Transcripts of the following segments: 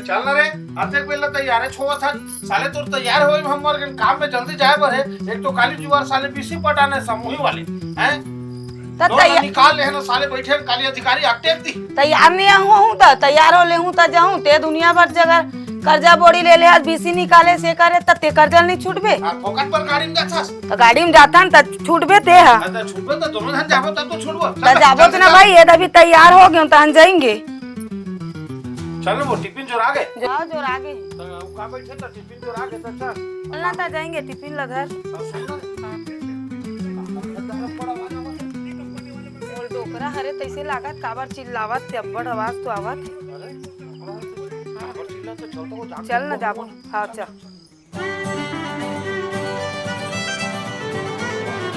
चल ना रे अर्धेक बेला तैयार है छोवा था साले तो तैयार हो हम काम में जल्दी जाए पर है। एक तो काली जुआर साले बीसी पटाने समूही वाले हैं निकाल ले है ना साले बैठे काली अधिकारी अटैक दी तैयार नहीं हूँ तो तैयार हो ले हूँ तो जाऊँ ते दुनिया भर जगह कर्जा बोड़ी ले आज बीसी निकाले से करे ते कर्जा नहीं छूटबे फोकट पर गाड़ी में जाता तो गाड़ी में जाता न छूटबे ते है छूटबे तो दोनों जन जाबो तब तो छूटबो तो जाबो तो ना भाई ये अभी तैयार हो गए तो हम जाएंगे। चलो वो टिफिन जो आगे जाओ जो आगे तो का बैठे तो टिफिन जो आगे तो चल ना तो जाएंगे टिफिन लगा डोकरा हरे तैसे लागत काबर चिल्लावत ते अब्बड़ आवाज तो आवत चल ना जाबो हाँ चल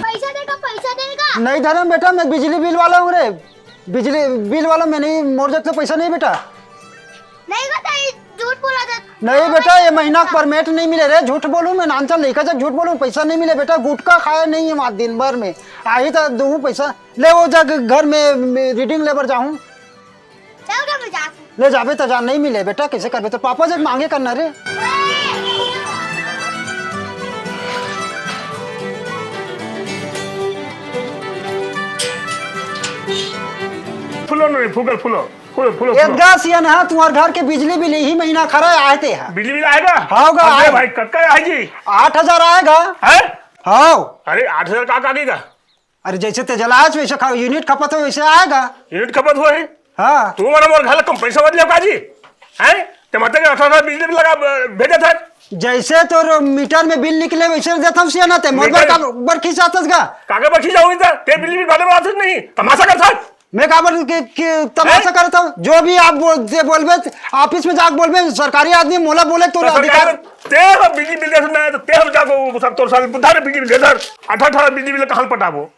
पैसा देगा नहीं धर्म बेटा मैं बिजली बिल वाला हूँ रे बिजली बिल वाला मैं नहीं मोड़ सकता पैसा नहीं बेटा नहीं बताइए झूठ बोला था नहीं बेटा ये महीना परमिट नहीं मिले रे झूठ बोलूं मैं नानचल नहीं खा झूठ बोलूं पैसा नहीं मिले बेटा गुटखा खाया नहीं है वहाँ दिन भर में आई तो दूँ पैसा ले वो जा घर में रीडिंग लेबर जाऊँ ले जाबे तो जा नहीं मिले बेटा कैसे करबे तो पापा जब मांगे करना रे फूलो नहीं फूगल फूलो फूलो फूलो एक गैस या ना तुम्हारे घर के बिजली बिल यही महीना खरा आए थे बिजली बिल आएगा होगा अरे भाई कक्का है जी 8,000 आएगा है हाँ अरे 8,000 का आएगा अरे जैसे ते जलाज वैसे यूनिट खपत हो वैसे आएगा यूनिट खपत हुआ है हाँ तू मारा मोर घर कम पैसा बदले का जी है ते मतलब कि 18,000 बिजली बिल लगा भेजा था जैसे तो मीटर में बिल निकले वैसे देता हूँ सिया ना ते मोबाइल का बरखी जातस का कागज बखी जाऊंगी था ते बिजली बिल बारे में आते नहीं तमाशा कर था मैं काबर के तमाशा करता हूँ जो भी आप बोलबे ऑफिस में जाके बोलबे सरकारी आदमी मोला बोले तो अधिकार ते बिजली बिल देना है तो ते हम जाको सब तो साल बुधारे बिजली बिल देना 18,000 बिजली बिल कहां पटाबो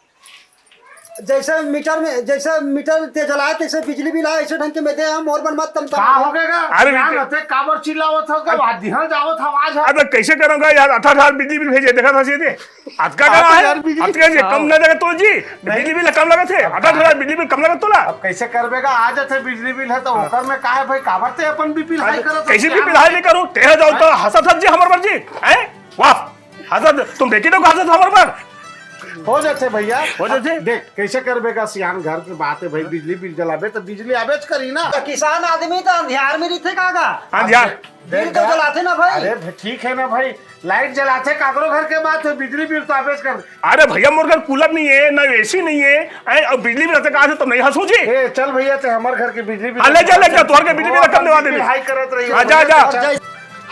जैसे मीटर ते जलाए तैसे बिजली बिल आए ऐसे ढंग के में दे हम और मत तम का हो गएगा अरे नते काबर चिल्लावत हो का ध्यान जावत आवाज है अबे कैसे करूंगा यार 18,000 बिजली बिल भेजे देखा था सीधे आज का करा है आज का जी कम ना लगे तो जी बिजली बिल कम लगे थे 18,000 बिजली बिल कम लगे तोला अब कैसे करबेगा आज थे बिजली बिल है तो ओकर में काहे भाई काबर ते अपन भी बिल हाई करत कैसे भी बिल हाई नहीं करूं तेरा जाओ तो हसत जी हमर पर जी हैं वाह हसत तुम देखी तो हसत हमर पर हो जाते भैया हो जाते देख कैसे करबेगा सियान घर की बात है भाई बिजली बिल जलाबे तो बिजली आबेच करी ना तो किसान आदमी तो अंधियार में रहते कागा अंधियार बिल तो जलाते ना भाई अरे ठीक है ना भाई लाइट जलाते कागरो घर के बात है बिजली बिल तो आबेच कर अरे भैया मोर घर कूलर नहीं है ना एसी नहीं है और बिजली बिल रहते कहां से तुम नहीं हंसो जी ए चल भैया ते हमर घर के बिजली बिल ले जा तोहर के बिजली बिल कम दवा दे हाई करत रही जा जा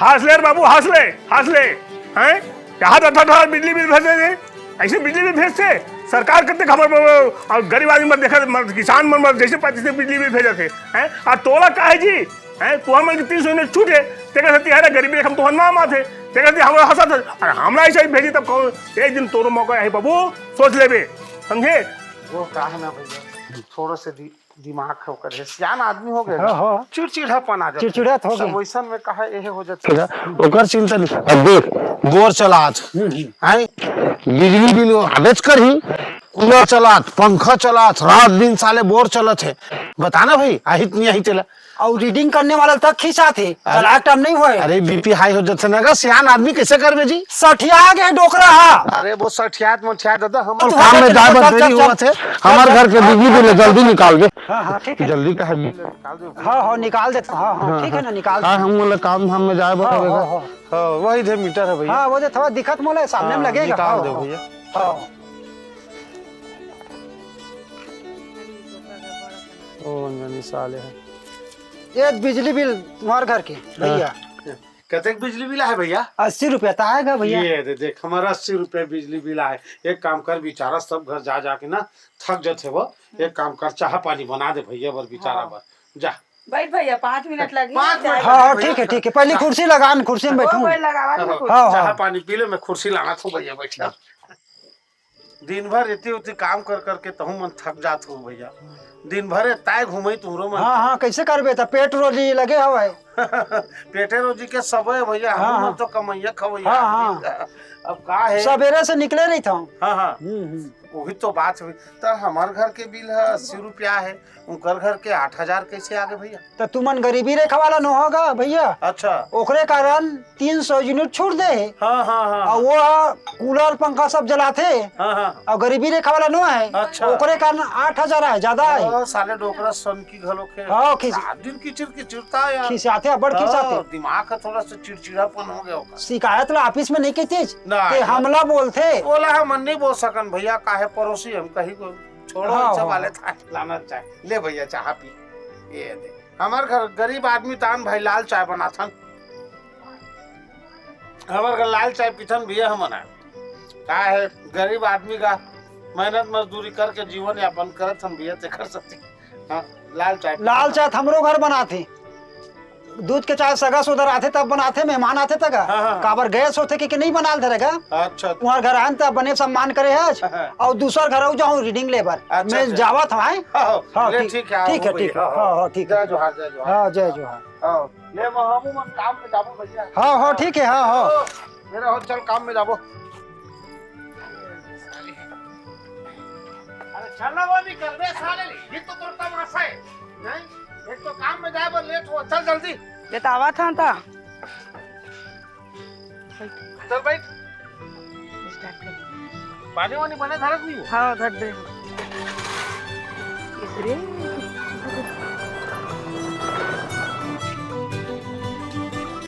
हंस ले बाबू हंस ले हैं यहां तो 18,000 बिजली बिल भेजे दे ऐसे बिजली बिल भेजते सरकार करते खबर और गरीब आदमी मत देखा किसान मन जैसे पैसे बिजली बिल भेजे थे हैं और तोला का है जी हैं तो हम 300 यूनिट छूटे तेरा सती है गरीबी हम तो नाम आते तेरा सती हमरा हंसा था अरे हमरा ऐसे ही भेजी तब एक दिन तोरो मौका है बाबू सोच लेबे समझे वो का है ना भैया थोड़ा से दिमाग होकर है सियान आदमी हो गए चिड़चिड़ापन आ जाता चिड़चिड़ा हो गया वैसन में कहा यह हो जाता ओकर चिंता नहीं अब देख बोर चलात हैं बिजली बिल आवेज कर ही कूलर चलात पंखा चलात रात दिन साले बोर चलत है बताना भाई आहित नहीं आहित चला और रीडिंग करने वाला तक खींचा थे चला टाइम नहीं हुए अरे बीपी हाई हो जाते ना सियान आदमी कैसे करबे जी सठिया गए डोकरा हा अरे वो सठियात मठियात दादा हम काम में जाए बस देरी हुआ थे हमारे घर के बिजली बिल जल्दी निकाल दे हाँ ठीक है जल्दी का है हाँ निकाल देता हाँ ठीक है ना निकाल हाँ हम वाला काम धाम में जाए बतावेगा हां वही इधर मीटर है भैया हाँ वो जो थोड़ा दिखत मोले सामने में लगेगा निकाल दो भैया ओ अंजनी साले है ये बिजली बिल तुम्हारे घर के भैया कतेक बिजली बिल है भैया 80 रुपया तो आएगा भैया ये देख हमारा 80 रुपए बिजली बिल आए एक काम कर बेचारा सब घर जा जाके ना थक जाते वो एक काम कर चाह पानी बना दे भैया बर बेचारा बर जा बैठ भैया 5 मिनट लगे हाँ ठीक है पहले कुर्सी लगा कुर्सी में बैठूं लगावा चाह पानी पी ले मैं कुर्सी लाना था भैया बैठा दिन भर इतनी उतनी काम कर करके तहु मन थक जात हो भैया। दिन भर ताय घूमे तुमरो मन। हाँ हाँ कैसे करबे त पेट रोजी लगे हवे। पेटे रोजी के सब है भैया। हाँ, हम हाँ। तो कमैया खवैया। हाँ, हाँ। अब का है सवेरे से निकले रही था। हाँ हाँ वही तो बात हुई। तो हमार घर के बिल है 80 रुपया है, उनकर घर के 8,000 कैसे आगे भैया? तो तुमन गरीबी रेखा वाला न होगा भैया। अच्छा ओकरे कारण 300 यूनिट छूट दे। हाँ हाँ हाँ और वो कूलर पंखा सब जलाते हाँ हाँ। और गरीबी रेखा वाला नो है। अच्छा। ओकरे कारण 8,000 है ज्यादा है। साले डोकरा सन की घलो के हाँ, रात दिन किचिरता यार। खिसियाते हैं, बड़ खिसियाते। दिमाग का थोड़ा सा चिड़चिड़ापन हो गया होगा। शिकायत ला ऑफिस में नहीं की थी ना, कि हमला बोलते। बोला हम नहीं बोल सकन भैया, काहे पड़ोसी हम कहीं को छोड़ो। हाँ, सब हाँ। वाले था लाना चाय ले भैया, चाह पी। ये दे हमार घर गरीब आदमी तान भाई लाल चाय बनाथन। हमार घर लाल चाय पीथन भैया हम ना का है गरीब आदमी का मेहनत मजदूरी करके जीवन यापन करत हम भैया ते कर सकती। हाँ लाल चाय हमरो घर बनाते दूध के चाय सगा सुधर आते तब बनाते, मेहमान आते तक हाँ, हाँ। काबर गैस होते कि नहीं बना दे रहेगा। अच्छा तुम्हार घर आन तब बने सम्मान करे है। हाँ। और दूसर घर जाऊँ रीडिंग लेबर अच्छा, मैं अच्छा। जावत हूँ। हाँ, ले ठीक ठीक है ठीक है आओ ठीक है। भैया, हाँ हाँ ठीक है। जय जोहार जय जोहार। हाँ जय जोहार। हाँ ले हम मन काम में जाबो भैया। हाँ हाँ ठीक है। हाँ हाँ मेरा हो चल काम में जाबो। अरे चलना वो भी कर दे साले, ये तो तोर तमाशा है नहीं। एक तो काम में जाए पर लेट हो, चल जल्दी ये तो आवा था ता चल भाई। पानी वानी बने धरत नहीं हो। हाँ धर दे इधरे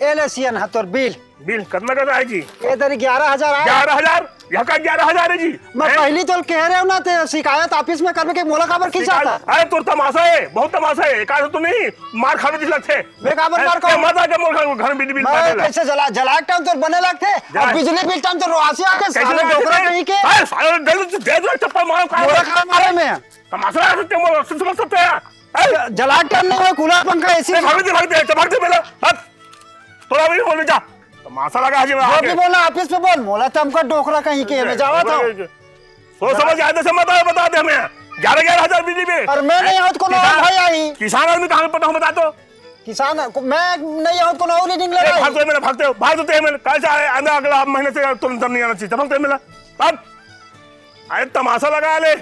एलएसियन है तोर बिल। बिल कितना का है जी? इधर 11,000 आया। 11,000 यहाँ का 11,000 है जी। मैं हैं? पहली तो कह रहे हो ना ते शिकायत ऑफिस में करने के मोला काबर खींचाता। अरे तो तमाशा है, बहुत तमाशा है। एक आदमी तो नहीं मार खाने दिस लगते। बेकाबर मार खाओ। मजा के मोर घर में बिल मैं पाटेला। कैसे जला टाइम तो बने लगते और बिजली बिल टाइम तो रोआसी आते साले डोकरा कहीं के। अरे साले दे दो चप्पल मारो मोला खा मारे में तमाशा है तो मोर समझ सकते हैं। जला टाइम नहीं हुआ कूलर पंखा एसी भागते मेरा हट थोड़ा भी बोल जा तमाशा लगा जी। जो भी बोला ऑफिस में बोल मोला तो हमका डोकरा कहीं के में जावा था। सोच समझ आए से बता दे हमें 11,000 बिजली बिल। और मैं नहीं हूं को भाई आई किसान आदमी कहां पता हूं बता दो। किसान मैं नहीं हूं को रीडिंग ले रहा भागते मेरा भागते मेरे कैसे आंदा अगला महीने से तुरंत नहीं आना चाहिए। भागते मेरा अब अरे तमाशा लगा ले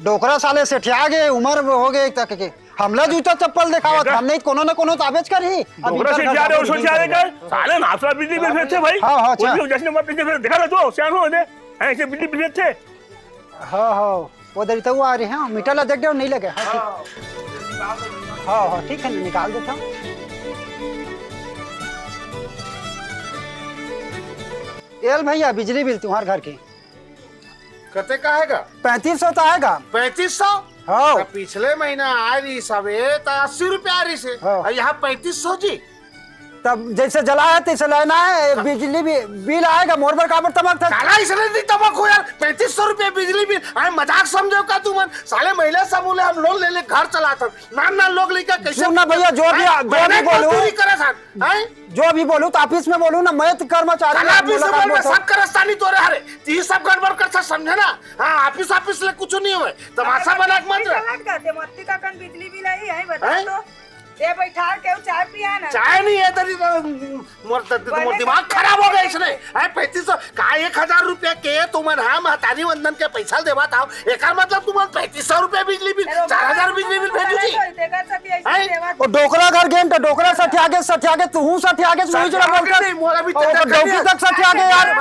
डोकरा साले से ठिया गए उम्र हो गए तक के हमला जूता चप्पल दिखावत हम नहीं कोनो ना कोनो ताबेज कर ही डोकरा से जा रहे हो सोच रहे कर साले नाफरा बिजली बिल भेजते भाई। हाँ, हाँ, अच्छा। वो जैसे मत बिजली बिल दिखा रहे तो सियान हो दे ऐसे बिजली बिल भेजते। हाँ हाँ उधर तो वो आ रही है मीटर ला देख दे नहीं लगे। हाँ हाँ ठीक है निकाल देता हूँ। एल भैया बिजली बिल तुम्हारे घर की कते का हैगा? 3500 तो आएगा। 3500। हाँ तो पिछले महीना आ रही सबे तो 80 रुपया आ रही से हाँ। और यहाँ 3500 जी। तब जैसे जला है तैसे लेना है बिजली बिल आएगा मोर पर काबर तमक था। साला इसने नहीं तमक हो यार 3500 रुपये बिजली बिल। अरे मजाक समझो का तुम साले महिला समूह हम लोन ले ले घर चलाता नान लोग लेकर कैसे सुन ना भैया जो भी बोलूं तो ऑफिस में बोलूं ना मैं कर्मचारी सब करस्तानी तोरे हरे ये सब गड़बड़ कर समझे ना। हाँ ऑफिस ले कुछ नहीं हुए तमाशा बना के मत्ती का कन बिजली बिल आई है बता तो ये बैठा के चाय पिया ना। चाय नहीं है तरी मोर दिमाग खराब हो गया इसने। 3500 का 1,000 रुपया के तुम हम हतारी वंदन के पैसा देवा था एक मतलब तुम 3500 रुपया बिजली बिल 4,000 बिजली बिल भेजू जी। और डोकरा घर गेम तो डोकरा सठियागे तू सठियागे सुई जरा बोलते डोकी तक सठियागे यार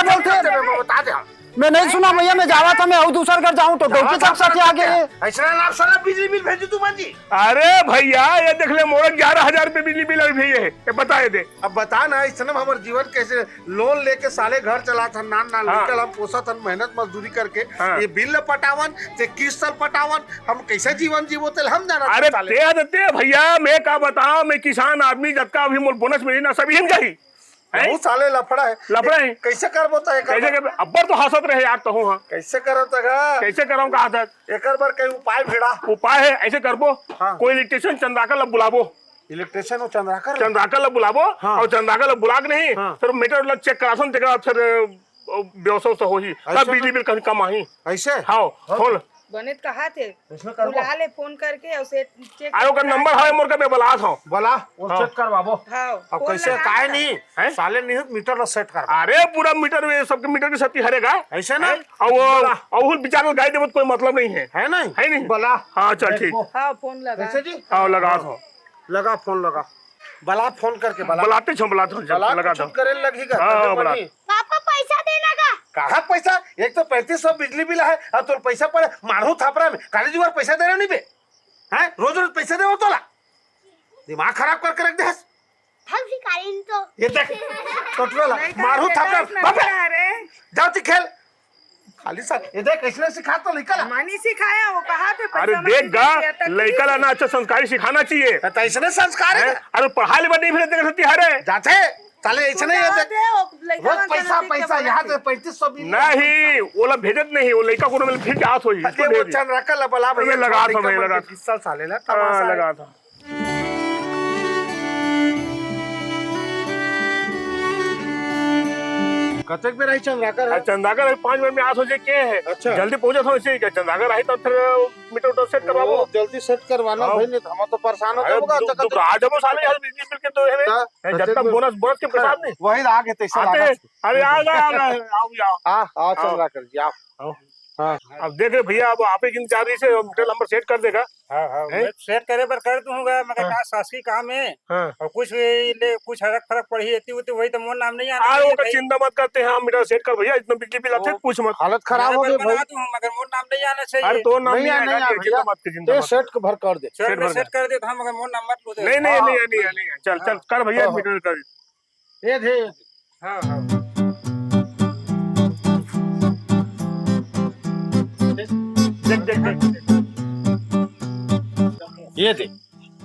बोलते बता दे मैं नहीं सुना भैया मैं जावा था मैं और दूसर घर जाऊं तो डोकी तक सठियागे ऐसा नाम सारा बिजली बिल भेजू तुम जी। अरे भैया ये देख ले मोर 11,000 रुपये बिजली बिल अभी भेजे है ये बताए दे। अब बता ना इस समय हमारे जीवन कैसे लोन लेके साले घर चला था नान निकल हम पोसा था मेहनत मजदूरी करके ये बिल पटावन ते किस्त पटावन हम कैसे जीवन जीवो तेल हम जाना। अरे ते भैया मैं का बताऊं मैं किसान आदमी जब का अभी मोर बोनस मिली ना सभी हम जाही बहुत साले लफड़ा है कैसे कर बोता है कैसे कर अब्बर तो हंसत रहे यार तो हूं हां कैसे करो तगा कैसे कराऊं कहा था एक बार कहीं उपाय भिड़ा उपाय है ऐसे करबो कोई इलेक्ट्रिशियन चंद्राकर लब बुलाबो इलेक्ट्रिशियन और चंद्राकर लब बुलाबो और चंद्राकर लब बुला के नहीं फिर मीटर लग चेक करासन तेरा फिर व्यवस्था हो ही तब बिजली बिल कहीं कम आई। ऐसे हाँ खोल बने कहा थे इसमें करबो बुला ले फोन करके और से चेक आयो का नंबर है मोर का मैं बुला था। बोला वो हाँ। चेक करवाबो। हाँ अब फोन कैसे लगा काहे था। नहीं हैं? साले नहीं मीटर ला सेट कर अरे पूरा मीटर में सबके मीटर की सती हरेगा ऐसे ना और वो बेचारा गाय देवत कोई मतलब नहीं है है नहीं बोला हाँ चल ठीक हाँ फोन लगा कैसे जी हाँ लगा दो लगा फोन लगा बला फोन करके बला बुलाते छो बुलाते बला लगा कुछ दो। करे लगेगा हाँ, तबे बला। बनी। पापा पैसा देना का कहाँ पैसा एक तो 3500 बिजली बिल है और तो पैसा पड़े मारू थापरा में काली जुआर पैसा दे रहे नहीं बे हैं रोज रोज पैसा दे तोला दिमाग खराब करके रख दे हम शिकारी तो ये देख टोटलो ला मारू थापरा बाबे अरे जाओ ती खेल खाली साथ ये देख कैसे सिखा तो निकल मानी सिखाया वो कहा थे अरे देख गा लड़का लाना अच्छा संस्कारी सिखाना चाहिए तो ऐसे संस्कार है अरे पढ़ा लिखा नहीं फिर देख सकती हरे जाते ताले ऐसे नहीं है देख रोज पैसा पैसा यहाँ से 3500 बिल नहीं ओला भेजत नहीं वो लड़का को मिल फिर जात होई ये वो चंद रखल बला भैया लगा था मैं लगा किस्सा साले ला हाँ तमाशा लगा था। कतक में रही चंद रखल चंदागर 5 मिनट में आ सोचे के है अच्छा। जल्दी पहुंचा था इसे क्या चंदागर आई तो फिर मीटर उटर सेट करवाओ। जल्दी सेट करवाना हाँ। भाई नहीं हम तो परेशान अरे होगा तू आ जाओ साले यार बिजली बिल के तो है जब तक बोनस बोनस के प्रसाद नहीं वही आगे तैसे आते अरे आ गए आओ जाओ आ चल रखल जी आओ हाँ अब देख रहे भैया अब आप ही की चार से मीटर नंबर सेट कर देगा। हाँ हैं? सेट करे पर कर दूंगा मगर का शासकीय काम है हाँ और कुछ हरक फरक पड़ी है वही तो मोर नाम नहीं आना आ चाहिए वो का भाई। चिंता मत करते हैं हम मीटर सेट कर भैया इतना बिजली बिल आते पूछ मत। हालत खराब हो मैं गई बना भाई दूं मगर मोर नाम नहीं आना अरे चाहिए। तो नाम नहीं नहीं आ- नहीं आएगा आ चिंता भैया। मत कर चिंता ये मत सेट भर कर दे सेट भर सेट कर दे तो हम मगर मोर नाम मत लो दे। नहीं चल चल कर भैया हाँ। मीटर कर ये थे हां हां देख ये थे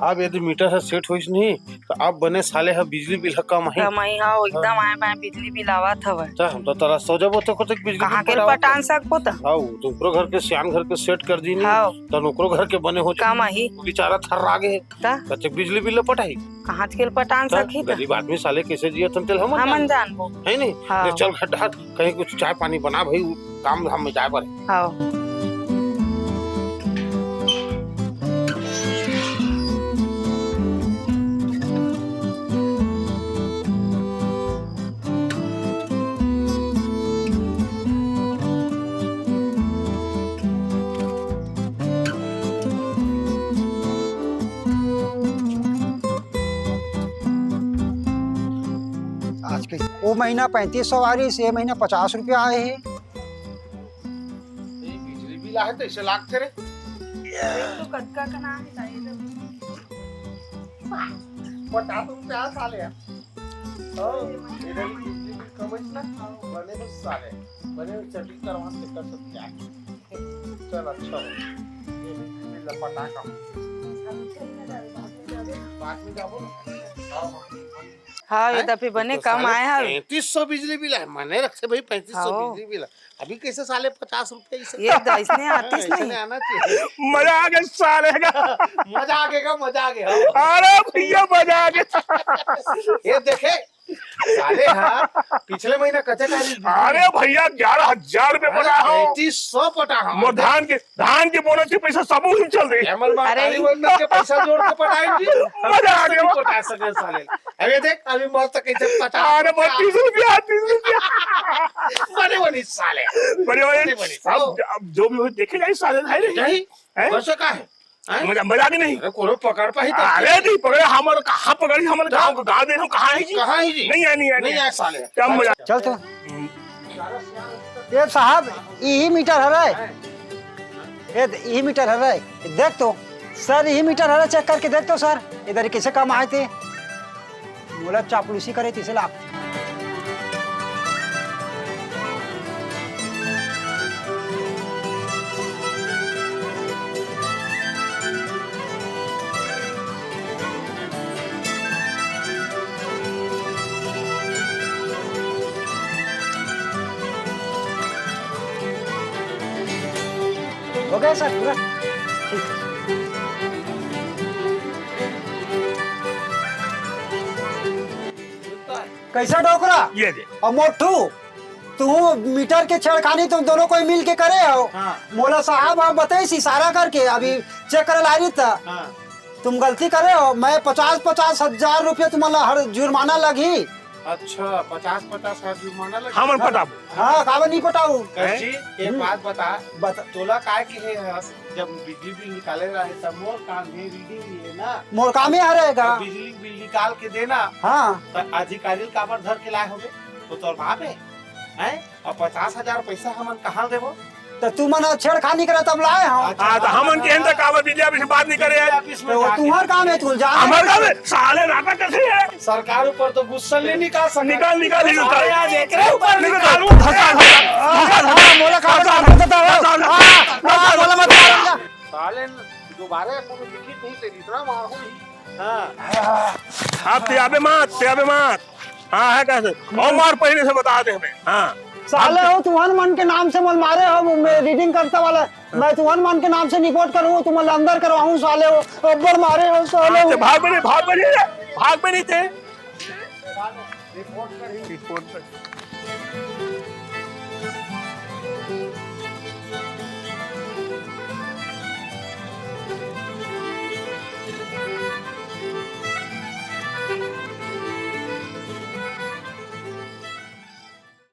अब यदि मीटर है सेट होइस नहीं तो अब बने साले है बिजली बिल है कम है कमाई हाँ एकदम आए पाए बिजली बिल आवत हवे तो हम तो तरह सो जब तो कतक बिजली कहाँ के बिल पटान सकबो त आओ तुमरो घर के सियान घर के सेट कर दी हाँ। नहीं तो नौकरो घर के बने हो कमाई बेचारा थर आगे ता कतक बिजली बिल पटाई कहाँ के पटान सकी त गरीब आदमी साले कैसे जिया तन तेल हम हमन जानबो है नहीं हाँ। ले चल खड्डा कहीं कुछ चाय पानी बना भाई काम धाम में जाए पर हाँ आज के वो महीना 3500 आ रही है, ये महीना 50 रुपया आए हैं। बिजली बिल आए तो इसे लाख थे रे तो कटका का नाम चाहिए पटा तुम क्या साले यार इधर बिजली बिल कम है ना बने तो साले बने चटनी करवा के कर सकते हैं चल अच्छा हो ये बिल पटा कम बाद में जाओ ना हाँ ये दफे बने कम आए हैं 3500 बिजली बिल है मैंने रखे भाई 3500 हाँ। बिजली बिल है अभी कैसे साले 50 रुपए इसे ये इसने आतीस ऐसे नहीं आना चाहिए मजा आ गया साले का मजा आ गया मजा आ गया अरे भैया मजा आ गया। ये देखे साले हाँ पिछले महीना कच्चे अरे भैया 11,000 रुपये पड़ा हो 3500 पटा हाँ मोर धान के बोनस के पैसा सब ही चल रही एमएल में अरे काली बंदर के पैसा जोड़ के पटाएंगे मजा आ गया। पटा सके साले अब ये देख अभी मस्त कैसे पटा अरे 32 रुपया 30 रुपया बने बनी साले बड़े बड़ी। अब जो भी हो देखे जाए साले है रे नहीं हैं? वैसे का है मजा मजा के नहीं अरे कोनो पकड़ पाही तो अरे नहीं पकड़े हमारे कहाँ पकड़ी हमारे गाँव दे कहाँ है जी कहाँ है जी नहीं है नहीं है साले क्या मजा चल तो ये साहब यही मीटर है रे ये यही मीटर है रे देख तो सर यही मीटर है चेक करके देख तो सर इधर कैसे काम आए थे बोला चापलूसी करे तीसरे लाख हो गया सर पूरा ठीक है कैसा डोकरा ये दे और मोटू तू मीटर के छेड़खानी तुम दोनों कोई मिल के करे हो। हाँ। मोला साहब आप बताई इशारा करके अभी चेक करे ला रही था। हाँ। तुम गलती करे हो। मैं 50-50 हजार रुपया तुम्हारा हर जुर्माना लगी। अच्छा 50-50 जुर्माना लगे। हमन पता हाँ काबे नहीं पटाऊ। कैसी एक बात बता बता। तोला काय की है जब बिजली बिल निकाले रहे तब मोर काम है रीडिंग लिए ना मोर काम ही रहेगा। बिजली बिल निकाल के देना हाँ तो अधिकारी काबर धर के लाए होगे तो तोर बाप है और 50,000 पैसा हमन कहाँ देबो तो तू मन छेड़खानी करे तब लाए हो। हाँ तो हमन के अंदर काबर बिजली ऑफिस से बात नहीं करे यार। ऑफिस में तो जाके तुम्हार काम है तू जान। हमारे गाँव में साले नाटक कैसे है? सरकार ऊपर तो गुस्सा नहीं निकाल सकता। निकाल ही होता सारे आज एकरे ऊपर निकाल मोला काम साले दोबारा कोनो लिखित नहीं तेरी इतना मारो ही। हाँ आप त्याबे मत हाँ है कैसे और मार पहले से बता दे हमें। हाँ साले हो तुम्हारे मन के नाम से मोल मारे हो। मैं रीडिंग करता वाला मैं तुम्हारे मन के नाम से रिपोर्ट करूँ तुम्हारे अंदर करवाऊँ। साले हो अब्बर मारे हो साले हो। भाग में नहीं थे रिपोर्ट कर रिपोर्ट